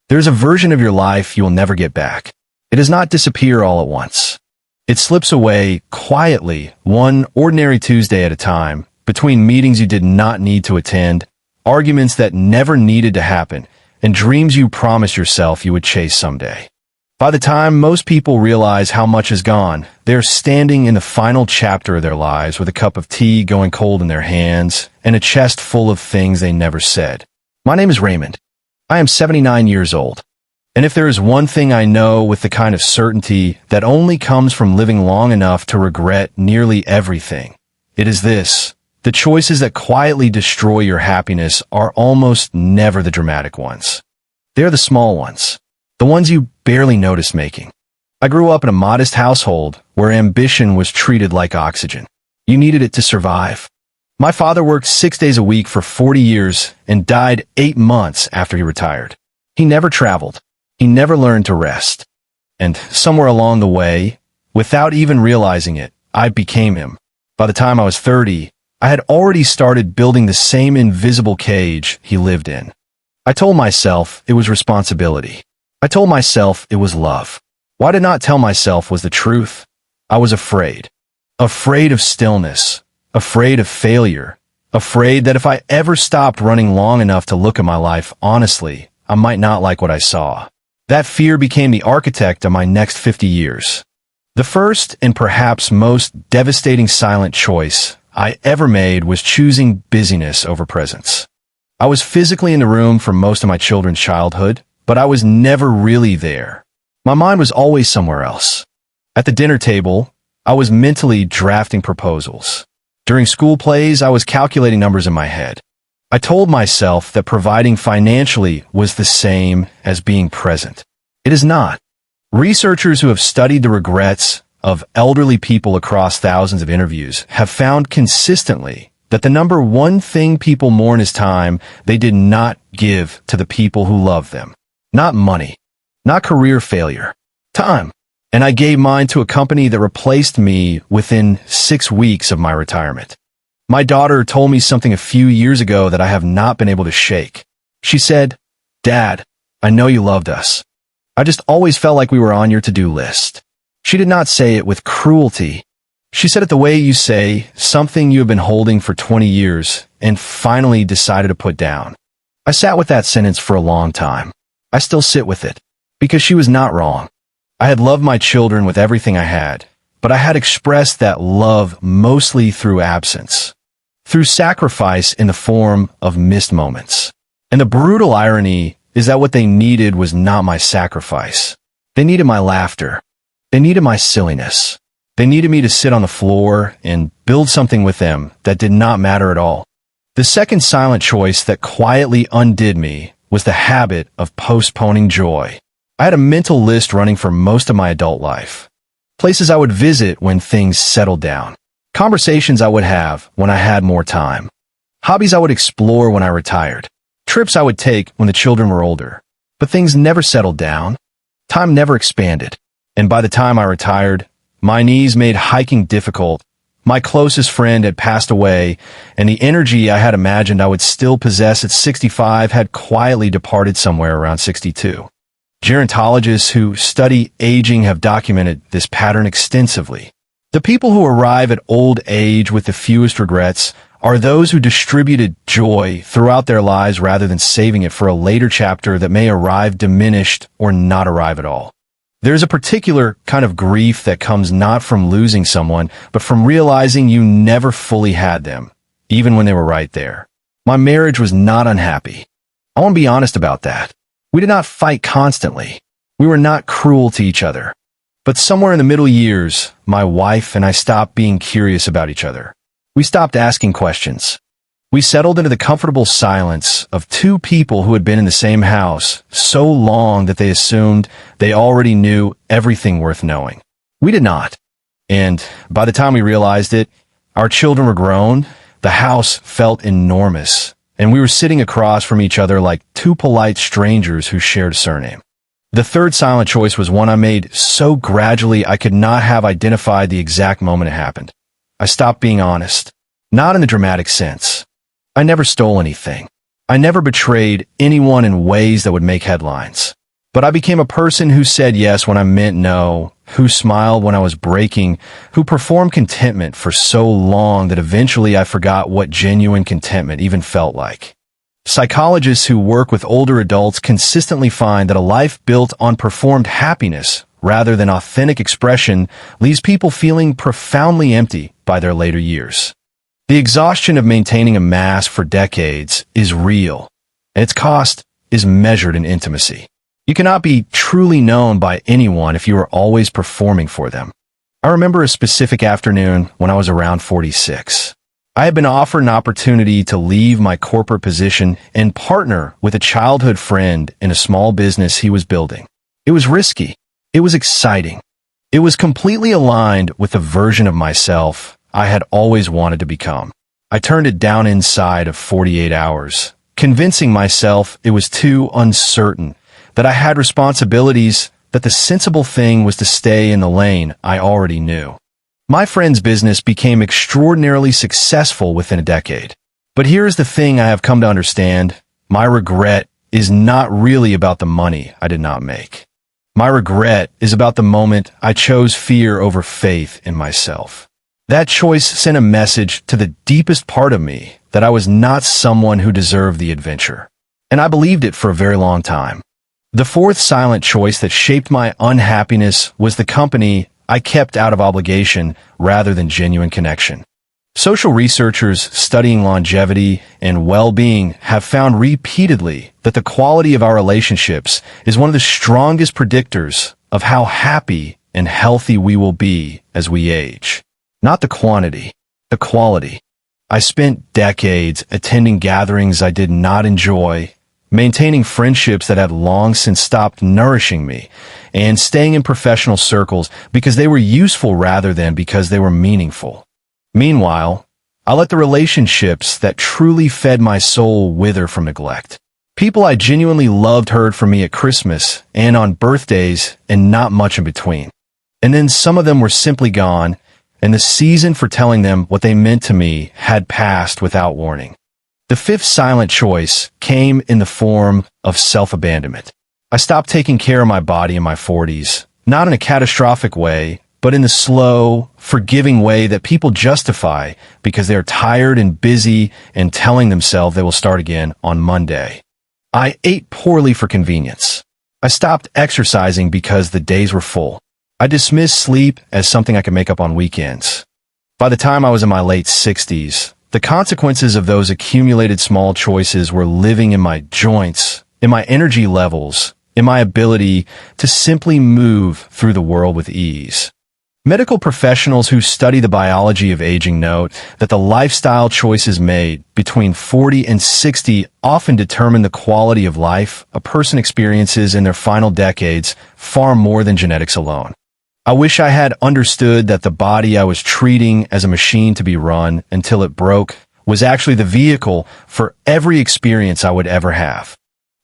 There's a version of your life you will never get back. It does not disappear all at once. It slips away quietly, one ordinary Tuesday at a time, between meetings you did not need to attend, arguments that never needed to happen, and dreams you promised yourself you would chase someday. By the time most people realize how much is gone, they're standing in the final chapter of their lives with a cup of tea going cold in their hands and a chest full of things they never said. My name is Raymond. I am 79 years old. And if there is one thing I know with the kind of certainty that only comes from living long enough to regret nearly everything, it is this. The choices that quietly destroy your happiness are almost never the dramatic ones. They're the small ones. The ones you barely notice making. I grew up in a modest household where ambition was treated like oxygen. You needed it to survive. My father worked 6 days a week for 40 years and died 8 months after he retired. He never traveled. He never learned to rest. And somewhere along the way, without even realizing it, I became him. By the time I was 30, I had already started building the same invisible cage he lived in. I told myself it was responsibility. I told myself it was love. What I did not tell myself was the truth. I was afraid. Afraid of stillness. Afraid of failure. Afraid that if I ever stopped running long enough to look at my life honestly, I might not like what I saw. That fear became the architect of my next 50 years. The first and perhaps most devastating silent choice I ever made was choosing busyness over presence. I was physically in the room for most of my children's childhood, but I was never really there. My mind was always somewhere else. At the dinner table, I was mentally drafting proposals. During school plays, I was calculating numbers in my head. I told myself that providing financially was the same as being present. It is not. Researchers who have studied the regrets of elderly people across thousands of interviews have found consistently that the number one thing people mourn is time they did not give to the people who love them. Not money, not career failure, time. And I gave mine to a company that replaced me within 6 weeks of my retirement. My daughter told me something a few years ago that I have not been able to shake. She said, "Dad, I know you loved us. I just always felt like we were on your to-do list." She did not say it with cruelty. She said it the way you say something you have been holding for 20 years and finally decided to put down. I sat with that sentence for a long time. I still sit with it, because she was not wrong. I had loved my children with everything I had, but I had expressed that love mostly through absence, through sacrifice in the form of missed moments. And the brutal irony is that what they needed was not my sacrifice. They needed my laughter. They needed my silliness. They needed me to sit on the floor and build something with them that did not matter at all. The second silent choice that quietly undid me was the habit of postponing joy. I had a mental list running for most of my adult life. Places I would visit when things settled down. Conversations I would have when I had more time. Hobbies I would explore when I retired. Trips I would take when the children were older. But things never settled down. Time never expanded. And by the time I retired, my knees made hiking difficult. My closest friend had passed away, and the energy I had imagined I would still possess at 65 had quietly departed somewhere around 62. Gerontologists who study aging have documented this pattern extensively. The people who arrive at old age with the fewest regrets are those who distributed joy throughout their lives rather than saving it for a later chapter that may arrive diminished or not arrive at all. There's a particular kind of grief that comes not from losing someone, but from realizing you never fully had them, even when they were right there. My marriage was not unhappy. I want to be honest about that. We did not fight constantly. We were not cruel to each other. But somewhere in the middle years, my wife and I stopped being curious about each other. We stopped asking questions. We settled into the comfortable silence of two people who had been in the same house so long that they assumed they already knew everything worth knowing. We did not. And by the time we realized it, our children were grown, the house felt enormous, and we were sitting across from each other like two polite strangers who shared a surname. The third silent choice was one I made so gradually I could not have identified the exact moment it happened. I stopped being honest, not in the dramatic sense. I never stole anything. I never betrayed anyone in ways that would make headlines. But I became a person who said yes when I meant no, who smiled when I was breaking, who performed contentment for so long that eventually I forgot what genuine contentment even felt like. Psychologists who work with older adults consistently find that a life built on performed happiness rather than authentic expression leaves people feeling profoundly empty by their later years. The exhaustion of maintaining a mask for decades is real, and its cost is measured in intimacy. You cannot be truly known by anyone if you are always performing for them. I remember a specific afternoon when I was around 46. I had been offered an opportunity to leave my corporate position and partner with a childhood friend in a small business he was building. It was risky. It was exciting. It was completely aligned with the version of myself I had always wanted to become. I turned it down inside of 48 hours, convincing myself it was too uncertain, that I had responsibilities, that the sensible thing was to stay in the lane I already knew. My friend's business became extraordinarily successful within a decade. But here's the thing I have come to understand. My regret is not really about the money I did not make. My regret is about the moment I chose fear over faith in myself. That choice sent a message to the deepest part of me that I was not someone who deserved the adventure. And I believed it for a very long time. The fourth silent choice that shaped my unhappiness was the company I kept out of obligation rather than genuine connection. Social researchers studying longevity and well-being have found repeatedly that the quality of our relationships is one of the strongest predictors of how happy and healthy we will be as we age. Not the quantity, the quality. I spent decades attending gatherings I did not enjoy, maintaining friendships that had long since stopped nourishing me, and staying in professional circles because they were useful rather than because they were meaningful. Meanwhile, I let the relationships that truly fed my soul wither from neglect. People I genuinely loved heard from me at Christmas and on birthdays and not much in between. And then some of them were simply gone, and the season for telling them what they meant to me had passed without warning. The fifth silent choice came in the form of self-abandonment. I stopped taking care of my body in my 40s, not in a catastrophic way, but in the slow, forgiving way that people justify because they're tired and busy and telling themselves they will start again on Monday. I ate poorly for convenience. I stopped exercising because the days were full. I dismissed sleep as something I could make up on weekends. By the time I was in my late 60s, the consequences of those accumulated small choices were living in my joints, in my energy levels, in my ability to simply move through the world with ease. Medical professionals who study the biology of aging note that the lifestyle choices made between 40 and 60 often determine the quality of life a person experiences in their final decades far more than genetics alone. I wish I had understood that the body I was treating as a machine to be run until it broke was actually the vehicle for every experience I would ever have.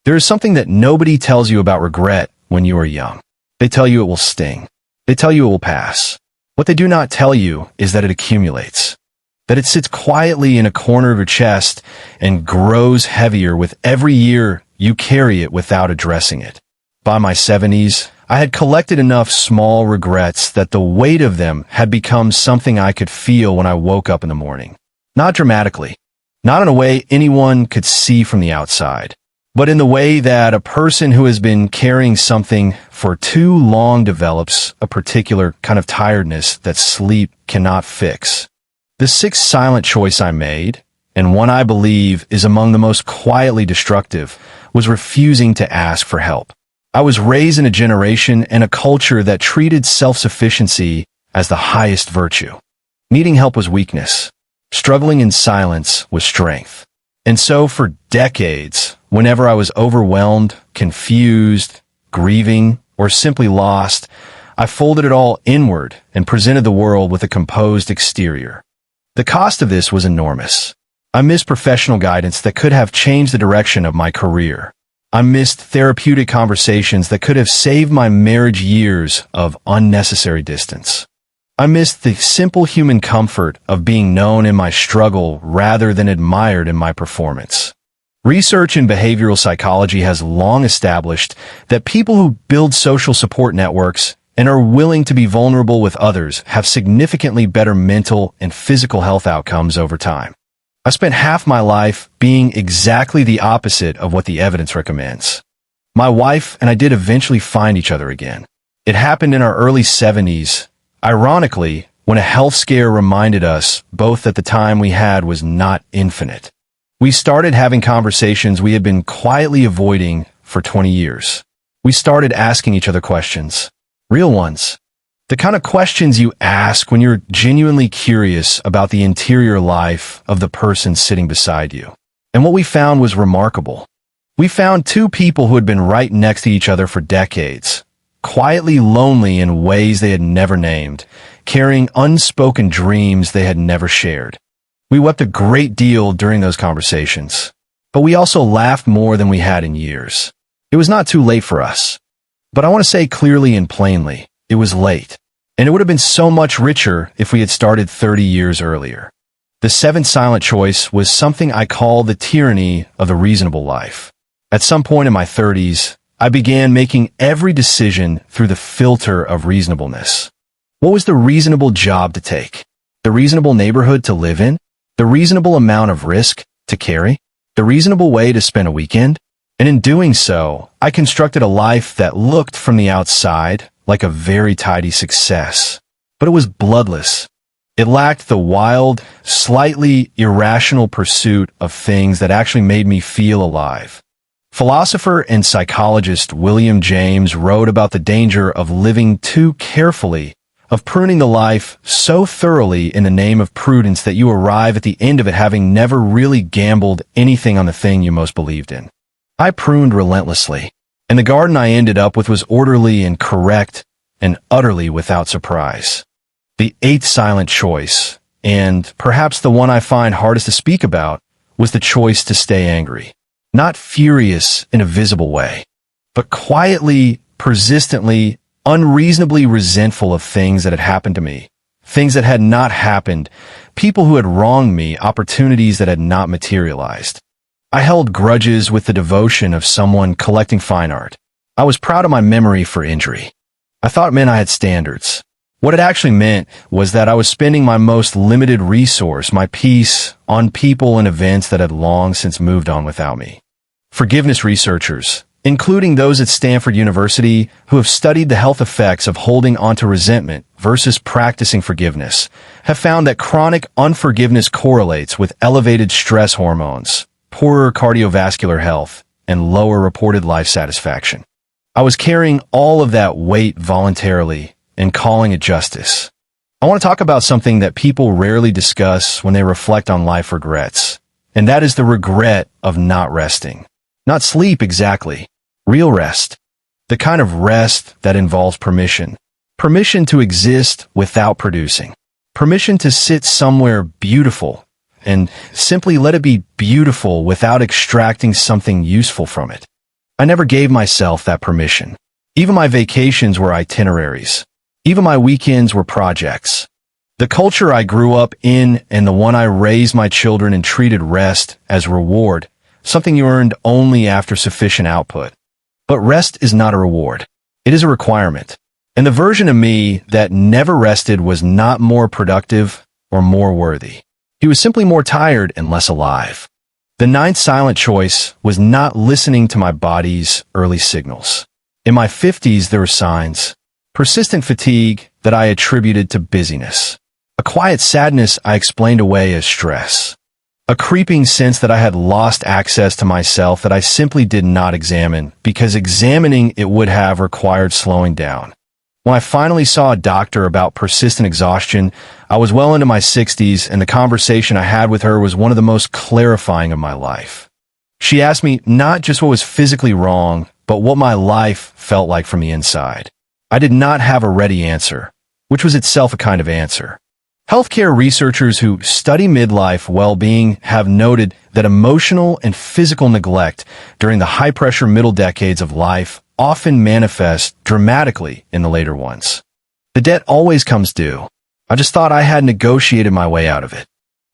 There is something that nobody tells you about regret when you are young. They tell you it will sting. They tell you it will pass. What they do not tell you is that it accumulates, that it sits quietly in a corner of your chest and grows heavier with every year you carry it without addressing it. By my 70s, I had collected enough small regrets that the weight of them had become something I could feel when I woke up in the morning. Not dramatically, not in a way anyone could see from the outside, but in the way that a person who has been carrying something for too long develops a particular kind of tiredness that sleep cannot fix. The sixth silent choice I made, and one I believe is among the most quietly destructive, was refusing to ask for help. I was raised in a generation and a culture that treated self-sufficiency as the highest virtue. Needing help was weakness. Struggling in silence was strength. And so for decades, whenever I was overwhelmed, confused, grieving, or simply lost, I folded it all inward and presented the world with a composed exterior. The cost of this was enormous. I missed professional guidance that could have changed the direction of my career. I missed therapeutic conversations that could have saved my marriage years of unnecessary distance. I missed the simple human comfort of being known in my struggle rather than admired in my performance. Research in behavioral psychology has long established that people who build social support networks and are willing to be vulnerable with others have significantly better mental and physical health outcomes over time. I spent half my life being exactly the opposite of what the evidence recommends. My wife and I did eventually find each other again. It happened in our early 70s, ironically, when a health scare reminded us both that the time we had was not infinite. We started having conversations we had been quietly avoiding for 20 years. We started asking each other questions. Real ones. The kind of questions you ask when you're genuinely curious about the interior life of the person sitting beside you. And what we found was remarkable. We found two people who had been right next to each other for decades, quietly lonely in ways they had never named, carrying unspoken dreams they had never shared. We wept a great deal during those conversations, but we also laughed more than we had in years. It was not too late for us. But I want to say clearly and plainly, it was late. And it would have been so much richer if we had started 30 years earlier. The seventh silent choice was something I call the tyranny of the reasonable life. At some point in my 30s, I began making every decision through the filter of reasonableness. What was the reasonable job to take? The reasonable neighborhood to live in? The reasonable amount of risk to carry? The reasonable way to spend a weekend? And in doing so, I constructed a life that looked from the outside like a very tidy success. But it was bloodless. It lacked the wild, slightly irrational pursuit of things that actually made me feel alive. Philosopher and psychologist William James wrote about the danger of living too carefully, of pruning the life so thoroughly in the name of prudence that you arrive at the end of it having never really gambled anything on the thing you most believed in. I pruned relentlessly, and the garden I ended up with was orderly and correct and utterly without surprise. The eighth silent choice, and perhaps the one I find hardest to speak about, was the choice to stay angry. Not furious in a visible way, but quietly, persistently, unreasonably resentful of things that had happened to me, things that had not happened, people who had wronged me, opportunities that had not materialized. I held grudges with the devotion of someone collecting fine art. I was proud of my memory for injury. I thought it meant I had standards. What it actually meant was that I was spending my most limited resource, my peace, on people and events that had long since moved on without me. Forgiveness researchers, including those at Stanford University who have studied the health effects of holding onto resentment versus practicing forgiveness, have found that chronic unforgiveness correlates with elevated stress hormones, poorer cardiovascular health, and lower reported life satisfaction. I was carrying all of that weight voluntarily and calling it justice. I want to talk about something that people rarely discuss when they reflect on life regrets, and that is the regret of not resting. Not sleep exactly. Real rest. The kind of rest that involves permission. Permission to exist without producing. Permission to sit somewhere beautiful and simply let it be beautiful without extracting something useful from it. I never gave myself that permission. Even my vacations were itineraries. Even my weekends were projects. The culture I grew up in and the one I raised my children in treated rest as reward, something you earned only after sufficient output. But rest is not a reward. It is a requirement. And the version of me that never rested was not more productive or more worthy. He was simply more tired and less alive. The ninth silent choice was not listening to my body's early signals. In my 50s, there were signs. Persistent fatigue that I attributed to busyness. A quiet sadness I explained away as stress. A creeping sense that I had lost access to myself that I simply did not examine because examining it would have required slowing down. When I finally saw a doctor about persistent exhaustion, I was well into my 60s, and the conversation I had with her was one of the most clarifying of my life. She asked me not just what was physically wrong, but what my life felt like from the inside. I did not have a ready answer, which was itself a kind of answer. Healthcare researchers who study midlife well-being have noted that emotional and physical neglect during the high-pressure middle decades of life often manifest dramatically in the later ones. The debt always comes due. I just thought I had negotiated my way out of it.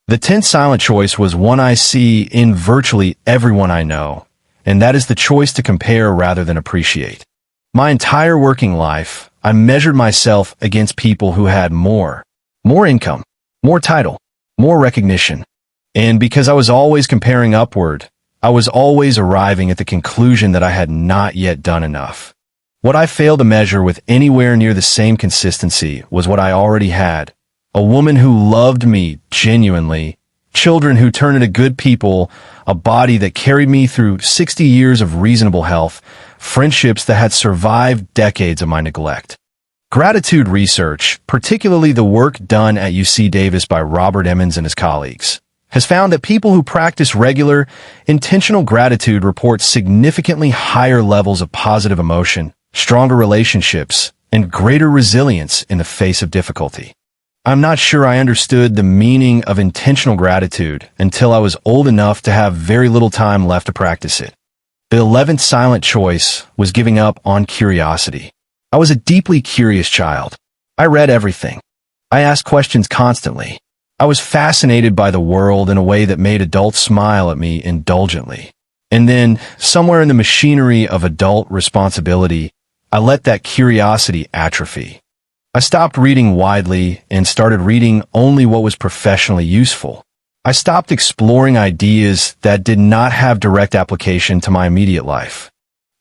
The 10th silent choice was one I see in virtually everyone I know, and that is the choice to compare rather than appreciate. My entire working life, I measured myself against people who had more income, more title, more recognition. And because I was always comparing upward, I was always arriving at the conclusion that I had not yet done enough. What I failed to measure with anywhere near the same consistency was what I already had. A woman who loved me genuinely, children who turned into good people, a body that carried me through 60 years of reasonable health, friendships that had survived decades of my neglect. Gratitude research, particularly the work done at UC Davis by Robert Emmons and his colleagues, has found that people who practice regular, intentional gratitude report significantly higher levels of positive emotion, stronger relationships, and greater resilience in the face of difficulty. I'm not sure I understood the meaning of intentional gratitude until I was old enough to have very little time left to practice it. The 11th silent choice was giving up on curiosity. I was a deeply curious child. I read everything. I asked questions constantly. I was fascinated by the world in a way that made adults smile at me indulgently. And then, somewhere in the machinery of adult responsibility, I let that curiosity atrophy. I stopped reading widely and started reading only what was professionally useful. I stopped exploring ideas that did not have direct application to my immediate life.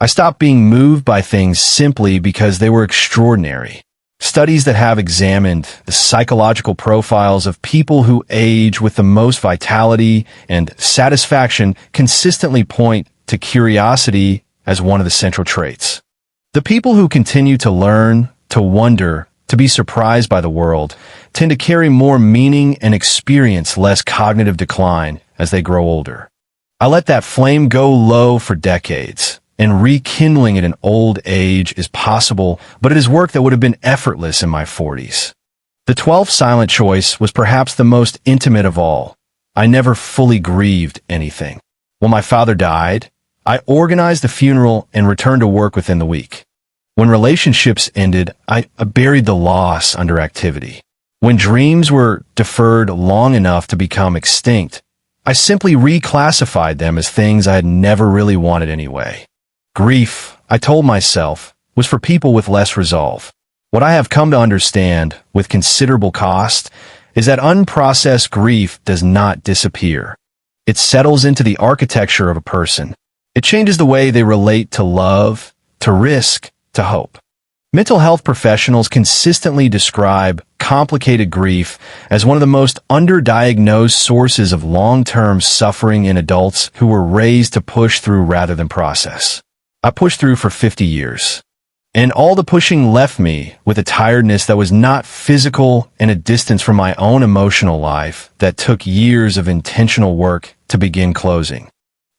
I stopped being moved by things simply because they were extraordinary. Studies that have examined the psychological profiles of people who age with the most vitality and satisfaction consistently point to curiosity as one of the central traits. The people who continue to learn, to wonder, to be surprised by the world, tend to carry more meaning and experience less cognitive decline as they grow older. I let that flame go low for decades, and rekindling it in old age is possible, but it is work that would have been effortless in my 40s. The 12th silent choice was perhaps the most intimate of all. I never fully grieved anything. When my father died, I organized the funeral and returned to work within the week. When relationships ended, I buried the loss under activity. When dreams were deferred long enough to become extinct, I simply reclassified them as things I had never really wanted anyway. Grief, I told myself, was for people with less resolve. What I have come to understand, with considerable cost, is that unprocessed grief does not disappear. It settles into the architecture of a person. It changes the way they relate to love, to risk, to hope. Mental health professionals consistently describe complicated grief as one of the most underdiagnosed sources of long-term suffering in adults who were raised to push through rather than process. I pushed through for 50 years, and all the pushing left me with a tiredness that was not physical and a distance from my own emotional life that took years of intentional work to begin closing.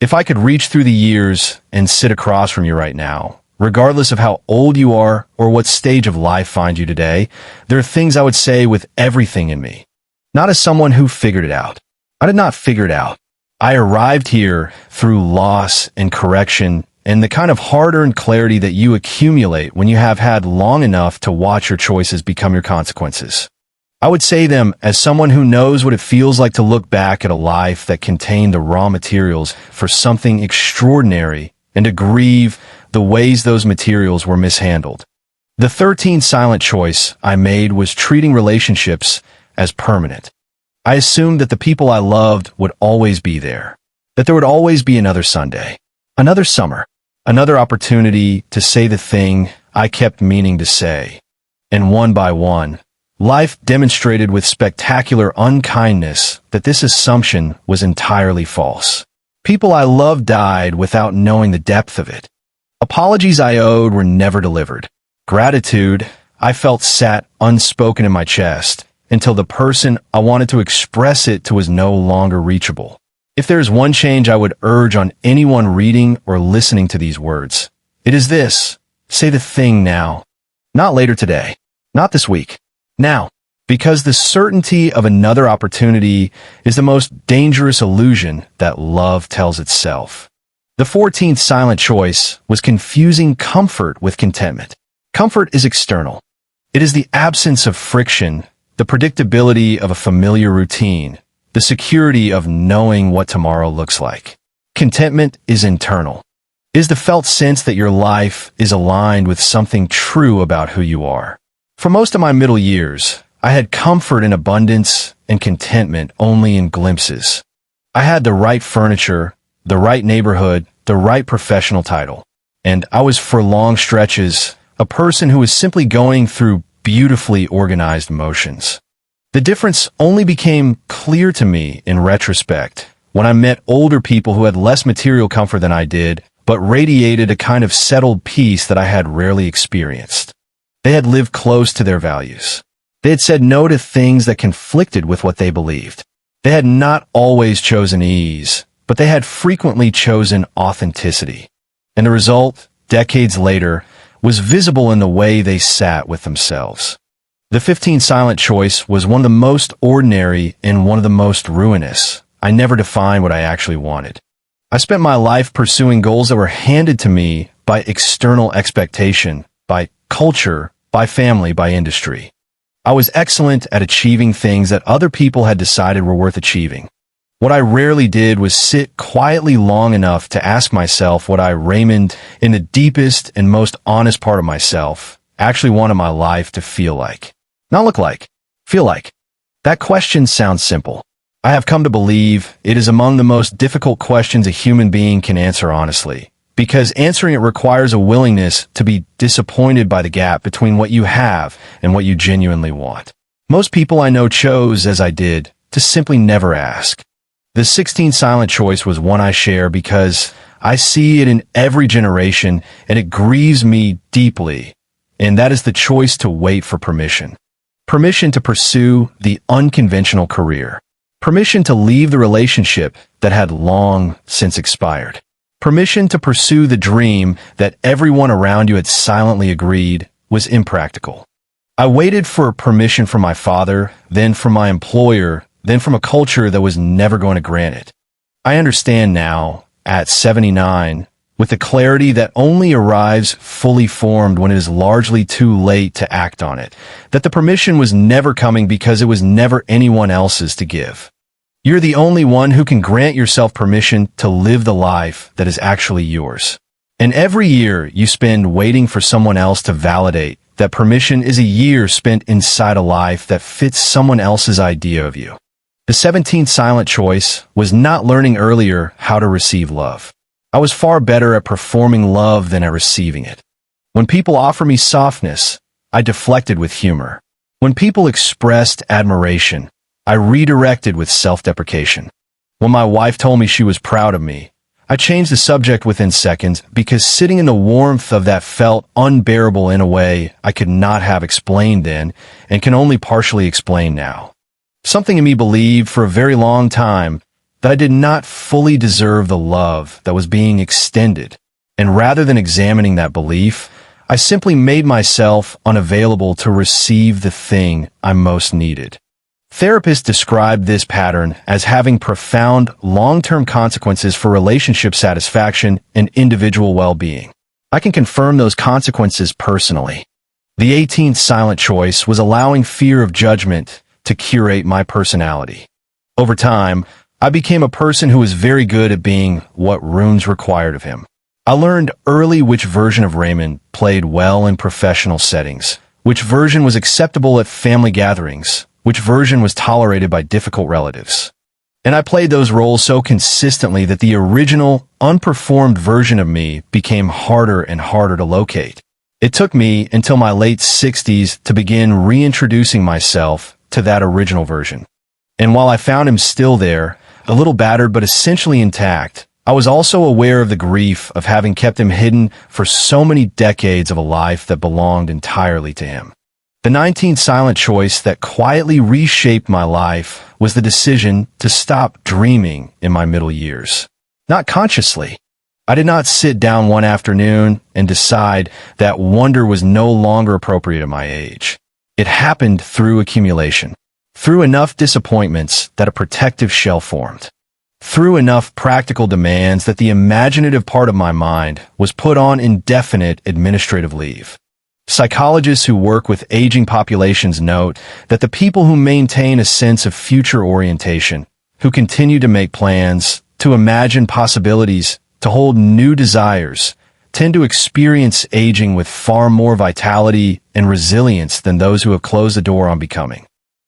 If I could reach through the years and sit across from you right now, regardless of how old you are or what stage of life finds you today, there are things I would say with everything in me. Not as someone who figured it out. I did not figure it out. I arrived here through loss and correction and the kind of hard-earned clarity that you accumulate when you have had long enough to watch your choices become your consequences. I would say them as someone who knows what it feels like to look back at a life that contained the raw materials for something extraordinary and to grieve the ways those materials were mishandled. The 13th silent choice I made was treating relationships as permanent. I assumed that the people I loved would always be there, that there would always be another Sunday, another summer, another opportunity to say the thing I kept meaning to say. And one by one, life demonstrated with spectacular unkindness that this assumption was entirely false. People I loved died without knowing the depth of it. Apologies I owed were never delivered. Gratitude, I felt sat unspoken in my chest until the person I wanted to express it to was no longer reachable. If there is one change I would urge on anyone reading or listening to these words, it is this: say the thing now. Not later today. Not this week. Now. Because the certainty of another opportunity is the most dangerous illusion that love tells itself. The 14th silent choice was confusing comfort with contentment. Comfort is external. It is the absence of friction, the predictability of a familiar routine, the the security of knowing what tomorrow looks like. Contentment is internal. It is the felt sense that your life is aligned with something true about who you are. For most of my middle years, I had comfort and abundance and contentment only in glimpses. I had the right furniture, the right neighborhood, the right professional title, and I was for long stretches a person who was simply going through beautifully organized motions. The difference only became clear to me in retrospect when I met older people who had less material comfort than I did, but radiated a kind of settled peace that I had rarely experienced. They had lived close to their values. They had said no to things that conflicted with what they believed. They had not always chosen ease, but they had frequently chosen authenticity. And the result, decades later, was visible in the way they sat with themselves. The 15 Silent Choice was one of the most ordinary and one of the most ruinous. I never defined what I actually wanted. I spent my life pursuing goals that were handed to me by external expectation, by culture, by family, by industry. I was excellent at achieving things that other people had decided were worth achieving. What I rarely did was sit quietly long enough to ask myself what I, Raymond, in the deepest and most honest part of myself, actually wanted my life to feel like. Not look like, feel like. That question sounds simple. I have come to believe it is among the most difficult questions a human being can answer honestly, because answering it requires a willingness to be disappointed by the gap between what you have and what you genuinely want. Most people I know chose, as I did, to simply never ask. The 16 Silent Choice was one I share because I see it in every generation and it grieves me deeply, and that is the choice to wait for permission. Permission to pursue the unconventional career. Permission to leave the relationship that had long since expired. Permission to pursue the dream that everyone around you had silently agreed was impractical. I waited for permission from my father, then from my employer, then from a culture that was never going to grant it. I understand now, at 79, with the clarity that only arrives fully formed when it is largely too late to act on it, that the permission was never coming because it was never anyone else's to give. You're the only one who can grant yourself permission to live the life that is actually yours. And every year you spend waiting for someone else to validate that permission is a year spent inside a life that fits someone else's idea of you. The 17th Silent Choice was not learning earlier how to receive love. I was far better at performing love than at receiving it. When people offered me softness, I deflected with humor. When people expressed admiration, I redirected with self-deprecation. When my wife told me she was proud of me, I changed the subject within seconds because sitting in the warmth of that felt unbearable in a way I could not have explained then and can only partially explain now. Something in me believed for a very long time that I did not fully deserve the love that was being extended, and rather than examining that belief, I simply made myself unavailable to receive the thing I most needed. Therapists describe this pattern as having profound long-term consequences for relationship satisfaction and individual well-being. I can confirm those consequences personally. The 18th Silent Choice was allowing fear of judgment to curate my personality. Over time, I became a person who was very good at being what rooms required of him. I learned early which version of Raymond played well in professional settings, which version was acceptable at family gatherings, which version was tolerated by difficult relatives. And I played those roles so consistently that the original, unperformed version of me became harder and harder to locate. It took me until my late 60s to begin reintroducing myself to that original version. And while I found him still there, a little battered but essentially intact, I was also aware of the grief of having kept him hidden for so many decades of a life that belonged entirely to him. The 19th Silent Choice that quietly reshaped my life was the decision to stop dreaming in my middle years. Not consciously. I did not sit down one afternoon and decide that wonder was no longer appropriate at my age. It happened through accumulation, through enough disappointments that a protective shell formed, through enough practical demands that the imaginative part of my mind was put on indefinite administrative leave. Psychologists who work with aging populations note that the people who maintain a sense of future orientation, who continue to make plans, to imagine possibilities, to hold new desires, tend to experience aging with far more vitality and resilience than those who have closed the door on becoming.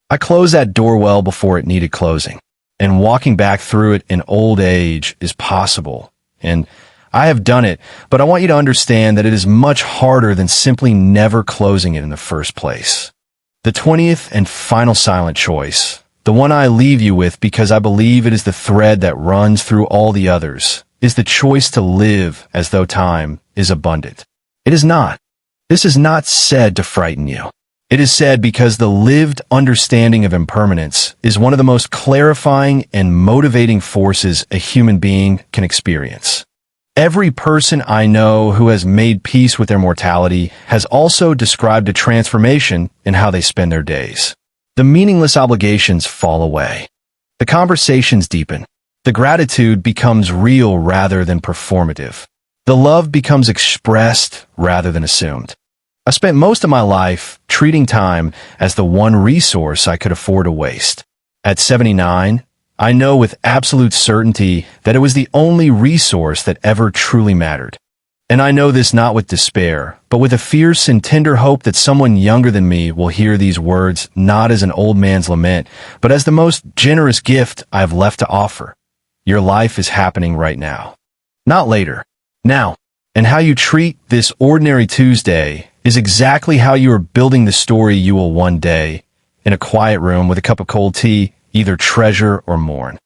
I closed that door well before it needed closing, and walking back through it in old age is possible. And I have done it, but I want you to understand that it is much harder than simply never closing it in the first place. The 20th and final silent choice, the one I leave you with because I believe it is the thread that runs through all the others, is the choice to live as though time is abundant. It is not. This is not said to frighten you. It is said because the lived understanding of impermanence is one of the most clarifying and motivating forces a human being can experience. Every person I know who has made peace with their mortality has also described a transformation in how they spend their days. The meaningless obligations fall away. The conversations deepen. The gratitude becomes real rather than performative. The love becomes expressed rather than assumed. I spent most of my life treating time as the one resource I could afford to waste. At 79, I know with absolute certainty that it was the only resource that ever truly mattered. And I know this not with despair, but with a fierce and tender hope that someone younger than me will hear these words not as an old man's lament, but as the most generous gift I have left to offer. Your life is happening right now. Not later. Now. And how you treat this ordinary Tuesday is exactly how you are building the story you will one day, in a quiet room with a cup of cold tea, either treasure or mourn.